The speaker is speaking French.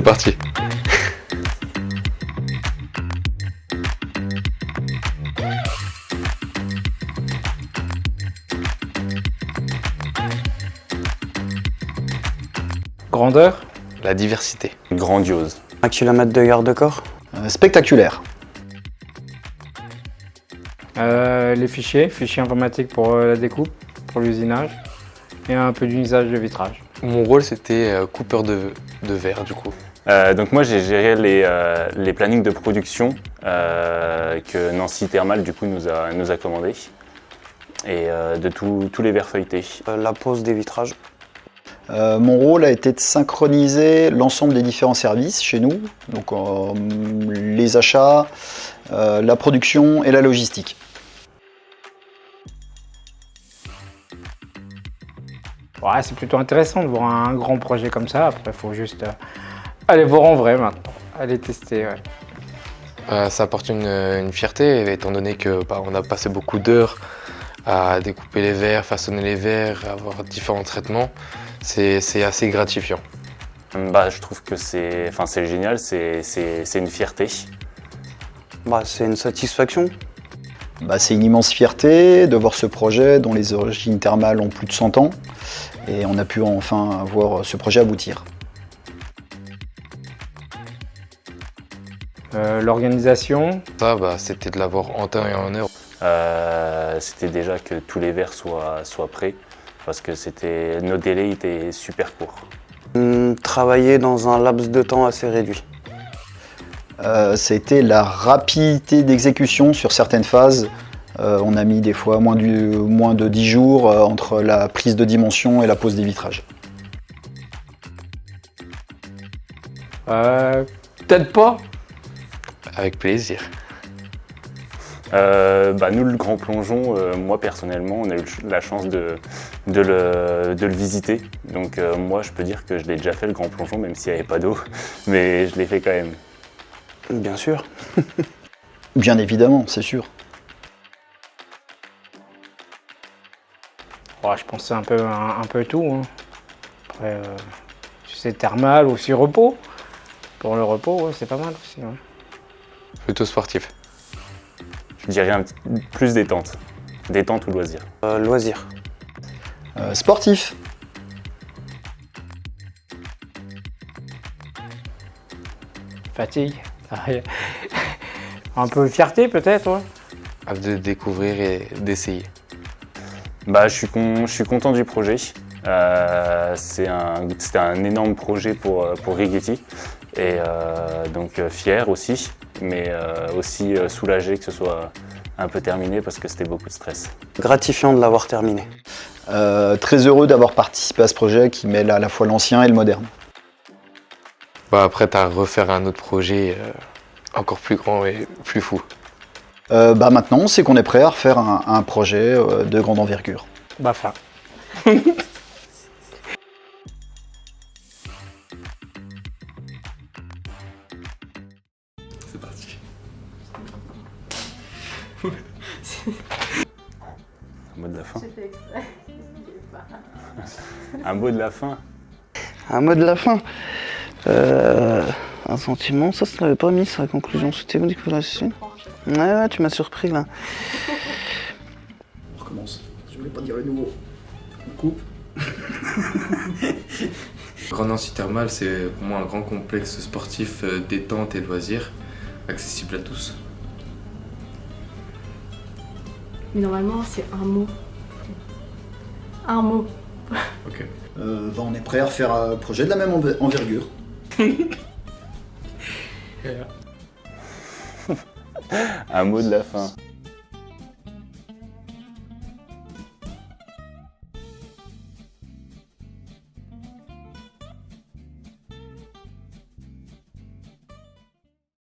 parti. Grandeur? La diversité. Grandiose. 1 km de garde-corps. Spectaculaire. Les fichiers informatiques pour la découpe, pour l'usinage, et un peu d'usage de vitrage. Mon rôle, c'était coupeur de verre, du coup. Donc moi j'ai géré les plannings de production que Nancy Thermal du coup nous a commandé et de tous les verres feuilletés. La pose des vitrages. Mon rôle a été de synchroniser l'ensemble des différents services chez nous, donc les achats, la production et la logistique. Ouais, c'est plutôt intéressant de voir un grand projet comme ça. Après, il faut juste aller voir en vrai maintenant, aller tester. Ouais. Ça apporte une fierté, étant donné que on a passé beaucoup d'heures à découper les verres, façonner les verres, avoir différents traitements. C'est assez gratifiant. Je trouve que c'est génial, c'est une fierté. C'est une satisfaction. C'est une immense fierté de voir ce projet dont les origines thermales ont plus de 100 ans et on a pu enfin voir ce projet aboutir. L'organisation? Ça, c'était de l'avoir en temps et en heure. C'était déjà que tous les verres soient prêts parce que nos délais étaient super courts. Travailler dans un laps de temps assez réduit. C'était la rapidité d'exécution sur certaines phases. On a mis des fois moins de 10 jours entre la prise de dimension et la pose des vitrages. Peut-être pas. Avec plaisir. Nous, le Grand Plongeon, moi personnellement, on a eu la chance de le visiter. Donc moi, je peux dire que je l'ai déjà fait le Grand Plongeon, même s'il n'y avait pas d'eau, mais je l'ai fait quand même. Bien sûr. Bien évidemment, c'est sûr. Je pense que c'est un peu tout. Hein. Après, si c'est thermal ou sur repos. Pour le repos, c'est pas mal aussi. Ouais. Plutôt sportif. Je dirais plus détente. Détente ou loisir. Loisir. Sportif. Fatigue. Un peu de fierté peut-être, ouais. Hâte de découvrir et d'essayer. Je suis content du projet. C'était un énorme projet pour Rigetti. Et donc fier aussi, mais aussi soulagé que ce soit un peu terminé parce que c'était beaucoup de stress. Gratifiant de l'avoir terminé. Très heureux d'avoir participé à ce projet qui mêle à la fois l'ancien et le moderne. Après, tu as à refaire un autre projet encore plus grand et plus fou. Maintenant, c'est qu'on est prêt à refaire un projet de grande envergure. Fin. C'est parti. Un mot de la fin. Un mot de la fin. Un mot de la fin. Un sentiment, ça t'avais pas mis sur la conclusion. C'était bon d'exploration. Ouais, tu m'as surpris là. On recommence. Je voulais pas dire le nouveau. On coupe. Grand Nancy Thermal, c'est pour moi un grand complexe sportif détente et loisirs, accessible à tous. Mais normalement, c'est un mot. Un mot. Ok. On est prêt à refaire un projet de la même envergure. Un mot de la fin.